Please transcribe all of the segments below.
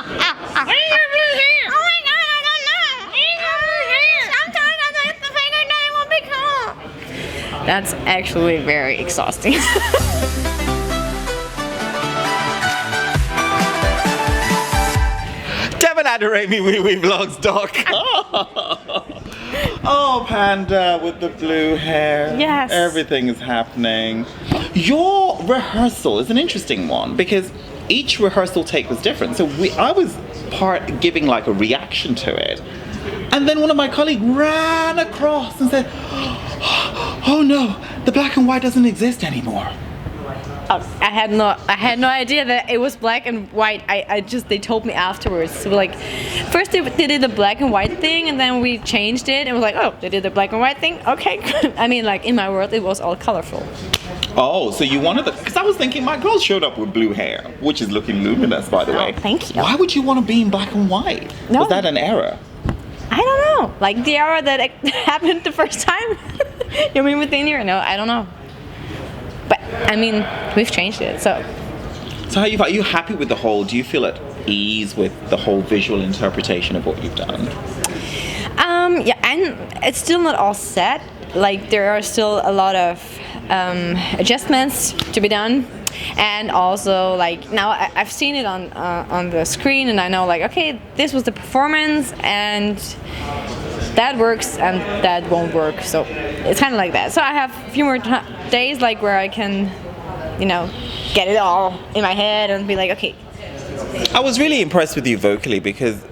my god, I don't know. Sometimes I like the figure that it won't be cool. That's actually very exhausting. Devin at wiwibloggs.com. Oh, Paenda with the blue hair. Yes. Everything is happening. Your rehearsal is an interesting one because each rehearsal take was different. So I was giving like a reaction to it. And then one of my colleagues ran across and said, oh no, the black and white doesn't exist anymore. Oh, I had no idea that it was black and white. They told me afterwards. So like, first they did the black and white thing, and then we changed it, and was like, oh, they did the black and white thing. Okay, I mean, like in my world, it was all colorful. Oh, so you wanted because I was thinking my girl showed up with blue hair, which is looking luminous, by the way. Thank you. Why would you want to be in black and white? No. Was that an error? I don't know. Like the error that happened the first time. You mean within here? No, I don't know. But I mean, we've changed it, so. So how are you happy with the whole? Do you feel at ease with the whole visual interpretation of what you've done? Yeah, and it's still not all set. Like there are still a lot of adjustments to be done, and also like now I've seen it on the screen, and I know like okay, this was the performance, and that works and that won't work. So it's kind of like that. So I have a few more days like where I can, get it all in my head and be like, okay. I was really impressed with you vocally because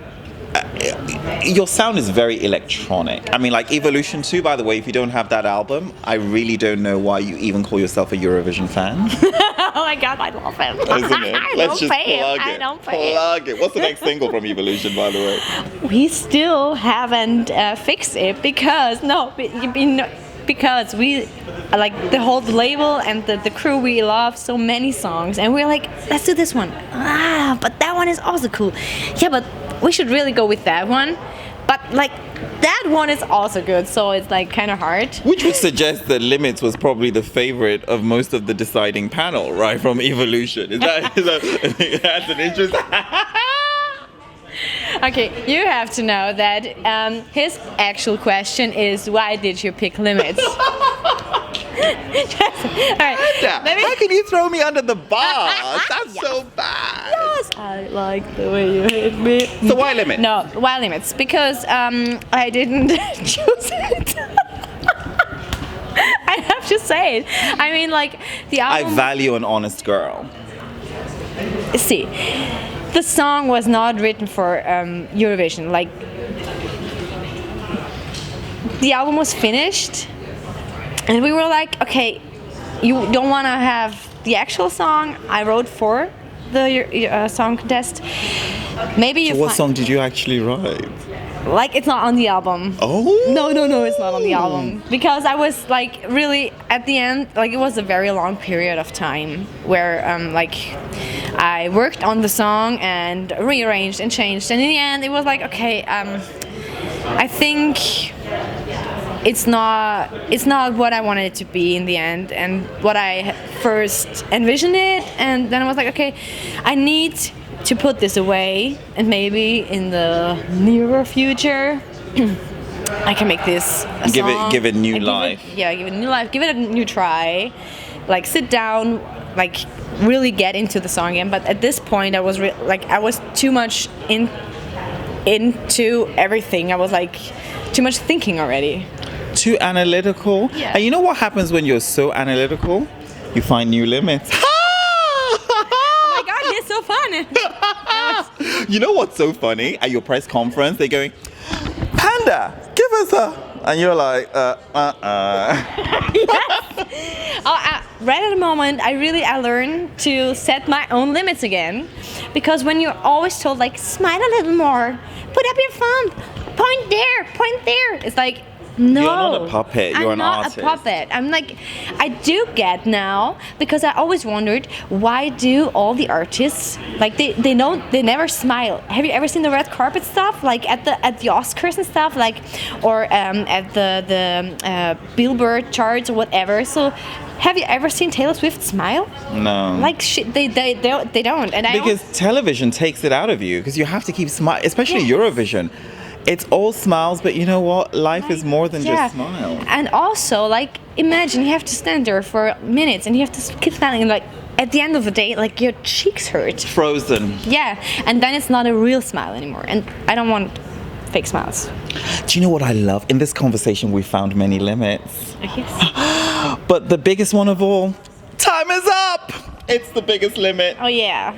your sound is very electronic. I mean, like Evolution 2, by the way, if you don't have that album, I really don't know why you even call yourself a Eurovision fan. Oh my god, I love him. Isn't it? Let's just plug it. I don't pay Plug it. What's the next single from Evolution, by the way? We still haven't fixed it because we like the whole label and the crew, we love so many songs, and we're like, let's do this one. But that one is also cool. Yeah, but we should really go with that one. But like that one is also good, so it's like kind of hard. Which would suggest that Limits was probably the favorite of most of the deciding panel, right, from Evolution. Is that that's an interest? Okay, you have to know that his actual question is, why did you pick Limits? All right, how can you throw me under the bus? That's so bad. Yes, I like the way you hit me. So why Limits? No, why Limits? Because I didn't choose it. I have to say it. I mean, like the album. I value an honest girl. See, the song was not written for Eurovision. Like the album was finished, and we were like, okay, you don't want to have the actual song I wrote for the song contest. Maybe you. So what song did you actually write? Like it's not on the album. Oh. No, it's not on the album. Because I was like really at the end, like it was a very long period of time where like I worked on the song and rearranged and changed, and in the end it was like, okay, I think it's not what I wanted it to be in the end, and what I first envisioned it, and then I was like, okay, I need to put this away, and maybe in the nearer future I can make this a song. Give it new life. Give it new life, give it a new try, like sit down, like really get into the song again. But at this point I was I was too much into everything. I was like too much thinking already. Too analytical. Yeah. And you know what happens when you're so analytical? You find new limits. It's so fun. You know what's so funny? At your press conference, they're going, Paenda, give us a... And you're like, Yes. Right at the moment, I learned to set my own limits again. Because when you're always told, like, smile a little more, put up your thumb, point there, it's like, No, You're not a puppet, you're I'm an not artist. a puppet. I'm like, I do get now, because I always wondered, why do all the artists, like they never smile? Have you ever seen the red carpet stuff, like at the Oscars and stuff, like, or at the Billboard charts or whatever? So, have you ever seen Taylor Swift smile? No. Like they don't. And Because television takes it out of you, because you have to keep smiling, especially Yes. Eurovision. It's all smiles, but you know what? Life is more than just smiles. And also, like, imagine you have to stand there for minutes and you have to keep smiling, and like at the end of the day, like your cheeks hurt. Frozen. Yeah, and then it's not a real smile anymore. And I don't want fake smiles. Do you know what I love? In this conversation, we found many limits. Yes. But the biggest one of all, time is up! It's the biggest limit. Oh yeah.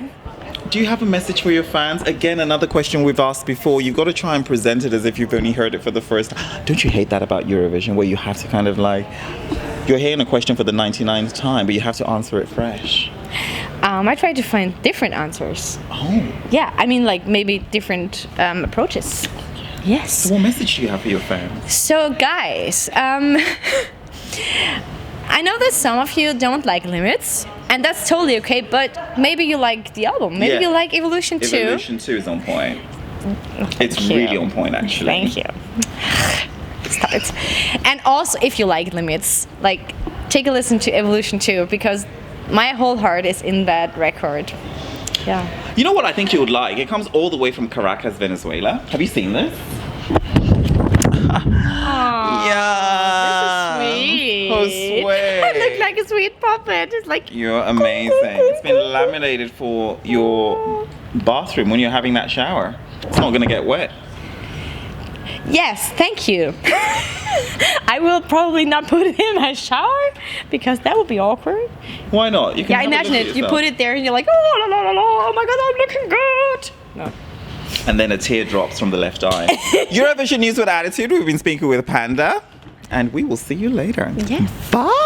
Do you have a message for your fans? Again, another question we've asked before. You've got to try and present it as if you've only heard it for the first time. Don't you hate that about Eurovision, where you have to kind of like, you're hearing a question for the 99th time, but you have to answer it fresh? I try to find different answers. Oh. Yeah, I mean, like maybe different approaches. Yes. So what message do you have for your fans? So guys, I know that some of you don't like Limits, and that's totally okay, but maybe you like the album. Maybe you like Evolution 2. Evolution 2 is on point. It's you. really on point, actually. Thank you. Stop it. And also, if you like Limits, like, take a listen to Evolution 2, because my whole heart is in that record. Yeah. You know what I think you would like? It comes all the way from Caracas, Venezuela. Have you seen this? Yeah. This is sweet. Oh, sweet. I look like a sweet puppet. It's like, You're amazing. It's been laminated for your bathroom when you're having that shower. It's not going to get wet. yes, thank you. I will probably not put it in my shower, because that would be awkward. Why not? You can Yeah, have a imagine look at it. You yourself. put it there and you're like, oh, la, la, la, la, oh my god, I'm looking good. No. And then a tear drops from the left eye. Eurovision News with Attitude. We've been speaking with Paenda. And we will see you later. Yes. Bye.